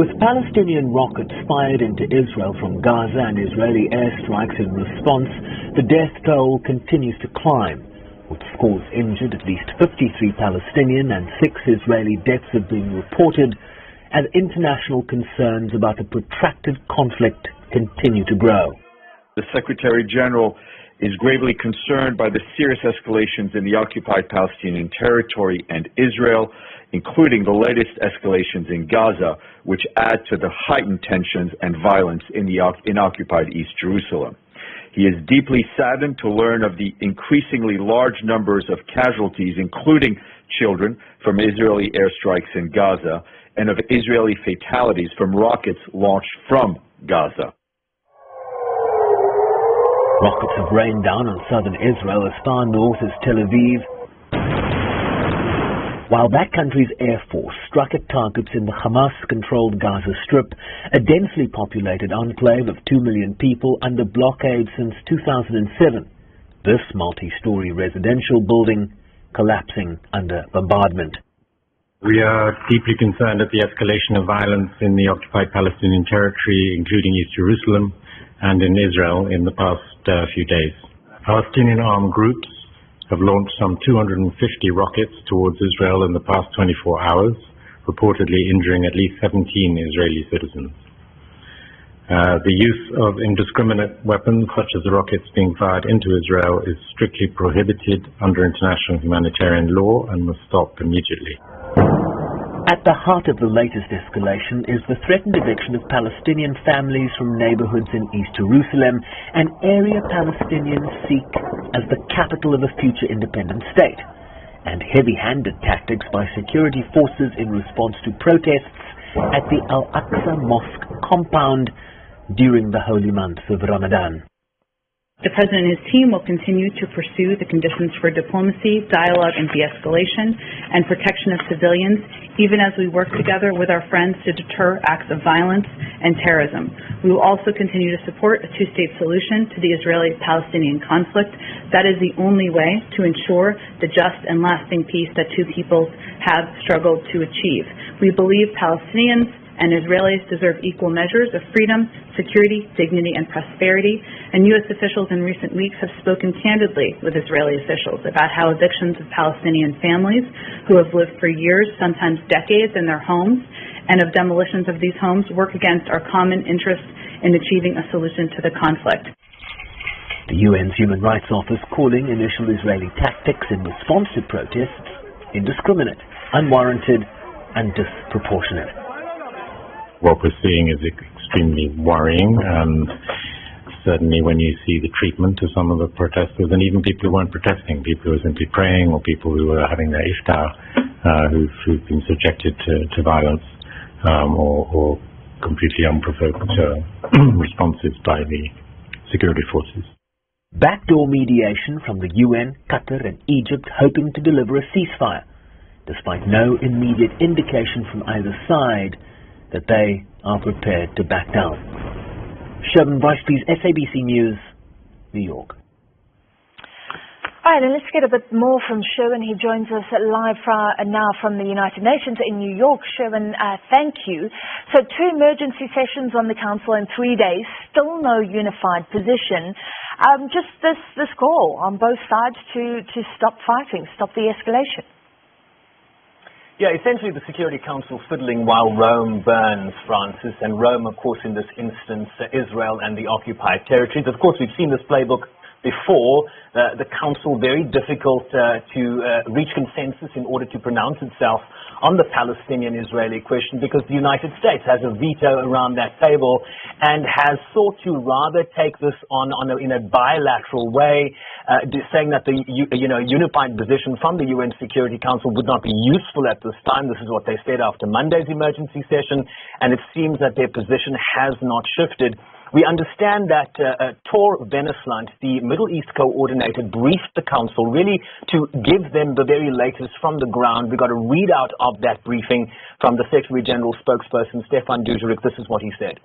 With Palestinian rockets fired into Israel from Gaza and Israeli airstrikes in response, the death toll continues to climb. With scores injured, at least 53 Palestinian and 6 Israeli deaths have been reported, as international concerns about a protracted conflict continue to grow. The Secretary General is gravely concerned by the serious escalations in the occupied Palestinian territory and Israel, including the latest escalations in Gaza, which add to the heightened tensions and violence in occupied East Jerusalem. He is deeply saddened to learn of the increasingly large numbers of casualties, including children, from Israeli airstrikes in Gaza, and of Israeli fatalities from rockets launched from Gaza. Rockets have rained down on southern Israel as far north as Tel Aviv, while that country's air force struck at targets in the Hamas-controlled Gaza Strip, a densely populated enclave of 2 million people under blockade since 2007. This multi-story residential building collapsing under bombardment. We are deeply concerned at the escalation of violence in the occupied Palestinian territory, including East Jerusalem and in Israel in the past few days. Palestinian armed groups have launched some 250 rockets towards Israel in the past 24 hours, reportedly injuring at least 17 Israeli citizens. The use of indiscriminate weapons, such as the rockets being fired into Israel, is strictly prohibited under international humanitarian law and must stop immediately. At the heart of the latest escalation is the threatened eviction of Palestinian families from neighborhoods in East Jerusalem, an area Palestinians seek as the capital of a future independent state, and heavy-handed tactics by security forces in response to protests at the Al-Aqsa Mosque compound during the holy month of Ramadan. The President and his team will continue to pursue the conditions for diplomacy, dialogue, and de-escalation, and protection of civilians, even as we work together with our friends to deter acts of violence and terrorism. We will also continue to support a two-state solution to the Israeli-Palestinian conflict. That is the only way to ensure the just and lasting peace that two peoples have struggled to achieve. We believe Palestinians and Israelis deserve equal measures of freedom, security, dignity, and prosperity. And U.S. officials in recent weeks have spoken candidly with Israeli officials about how evictions of Palestinian families who have lived for years, sometimes decades, in their homes, and of demolitions of these homes work against our common interest in achieving a solution to the conflict. The UN's Human Rights Office calling initial Israeli tactics in response to protests indiscriminate, unwarranted, and disproportionate. What we're seeing is extremely worrying, and certainly when you see the treatment of some of the protesters, and even people who weren't protesting, people who were simply praying, or people who were having their iftar, who've been subjected to violence, or completely unprovoked responses by the security forces. Backdoor mediation from the UN, Qatar and Egypt hoping to deliver a ceasefire, despite no immediate indication from either side that they are prepared to back down. Sherman Weisspies, SABC News, New York. All right, and let's get a bit more from Sherwin. He joins us live now from the United Nations in New York. Sherwin, thank you. So 2 emergency sessions on the Council in 3 days, still no unified position. Just this call on both sides to stop fighting, stop the escalation. Yeah, essentially the Security Council fiddling while Rome burns, Francis, and Rome, of course, in this instance, Israel and the occupied territories. Of course, we've seen this playbook before. The Council very difficult to reach consensus in order to pronounce itself on the Palestinian-Israeli question, because the United States has a veto around that table and has sought to rather take this in a bilateral way, saying that the unified position from the UN Security Council would not be useful at this time. This is what they said after Monday's emergency session, and it seems that their position has not shifted. We understand that Tor Veneslant, the Middle East coordinator, briefed the Council really to give them the very latest from the ground. We got a readout of that briefing from the Secretary General spokesperson, Stefan Dujarric. This is what he said.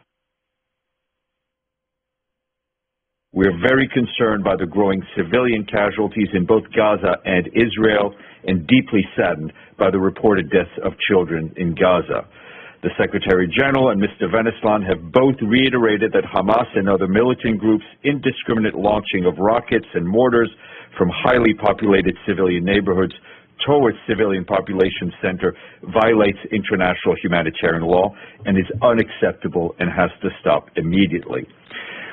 We're very concerned by the growing civilian casualties in both Gaza and Israel, and deeply saddened by the reported deaths of children in Gaza. The Secretary General and Mr. Venezuelan have both reiterated that Hamas and other militant groups' indiscriminate launching of rockets and mortars from highly populated civilian neighborhoods towards civilian population center violates international humanitarian law and is unacceptable and has to stop immediately.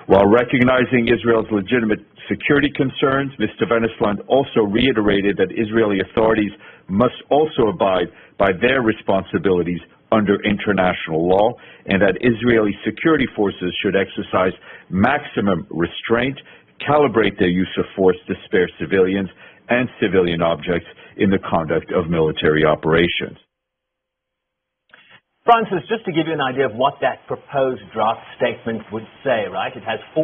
While recognizing Israel's legitimate security concerns, Mr. Venezuelan also reiterated that Israeli authorities must also abide by their responsibilities under international law and that Israeli security forces should exercise maximum restraint, calibrate their use of force to spare civilians and civilian objects in the conduct of military operations. Francis, just to give you an idea of what that proposed draft statement would say, right? It has 4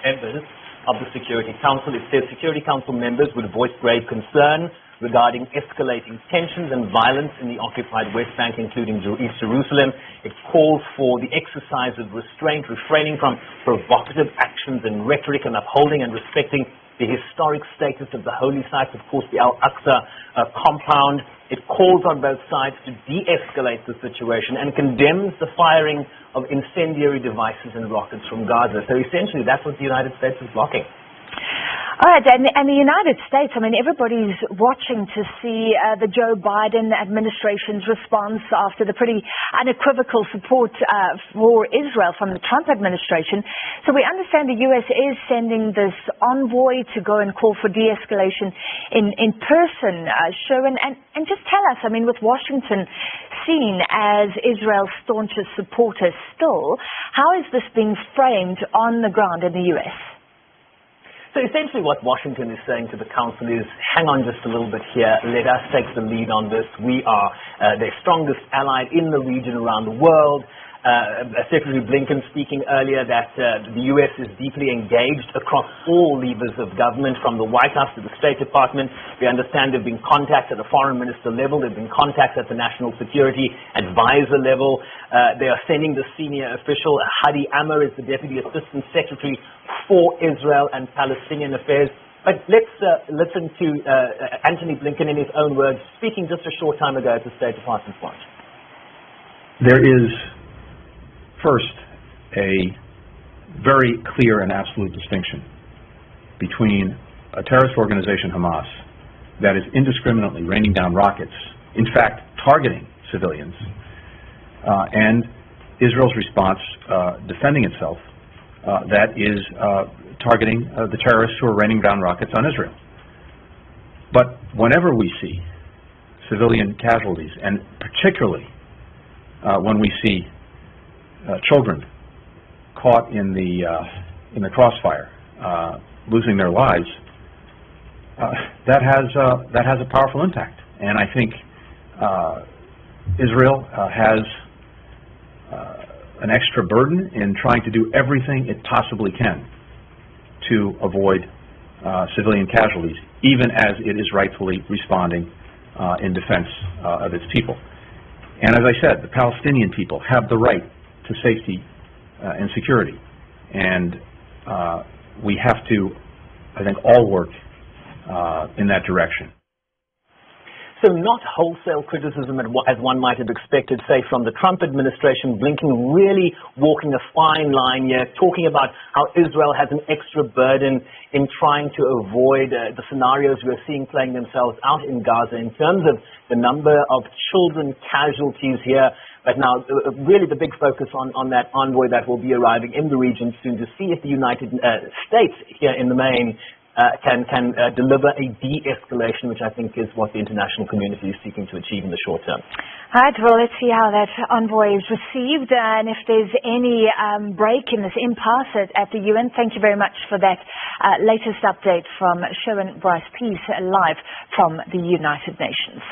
members of the Security Council. It says Security Council members would voice grave concern regarding escalating tensions and violence in the occupied West Bank, including East Jerusalem. It calls for the exercise of restraint, refraining from provocative actions and rhetoric, and upholding and respecting the historic status of the holy sites, of course, the Al-Aqsa compound. It calls on both sides to de-escalate the situation and condemns the firing of incendiary devices and rockets from Gaza. So essentially, that's what the United States is blocking. All right, and the United States, I mean, everybody's watching to see the Joe Biden administration's response after the pretty unequivocal support for Israel from the Trump administration. So we understand the U.S. is sending this envoy to go and call for de-escalation in person, Sherwin, and just tell us, I mean, with Washington seen as Israel's staunchest supporter still, how is this being framed on the ground in the U.S.? So essentially what Washington is saying to the Council is, hang on just a little bit here, let us take the lead on this. We are their strongest ally in the region around the world. Secretary Blinken speaking earlier that the U.S. is deeply engaged across all levers of government, from the White House to the State Department. We understand there have been contacts at the foreign minister level. There have been contacts at the national security advisor level. They are sending the senior official. Hadi Amr is the Deputy Assistant Secretary for Israel and Palestinian Affairs. But let's listen to Antony Blinken in his own words, speaking just a short time ago at the State Department launch. There is first, a very clear and absolute distinction between a terrorist organization, Hamas, that is indiscriminately raining down rockets, in fact, targeting civilians, and Israel's response, defending itself, that is targeting the terrorists who are raining down rockets on Israel. But whenever we see civilian casualties, and particularly when we see children caught in the crossfire, losing their lives, that has a powerful impact. And I think Israel has an extra burden in trying to do everything it possibly can to avoid civilian casualties, even as it is rightfully responding in defense of its people. And as I said, the Palestinian people have the right to safety and security, and we have to, I think, all work in that direction. So not wholesale criticism as one might have expected, say, from the Trump administration. Blinken really walking a fine line here, talking about how Israel has an extra burden in trying to avoid the scenarios we're seeing playing themselves out in Gaza in terms of the number of children casualties here. But now, really the big focus on that envoy that will be arriving in the region soon to see if the United States here in the main can deliver a de-escalation, which I think is what the international community is seeking to achieve in the short term. All right, well, let's see how that envoy is received and if there's any break in this impasse at the UN. Thank you very much for that latest update from Sherwin Bryce Peace, live from the United Nations.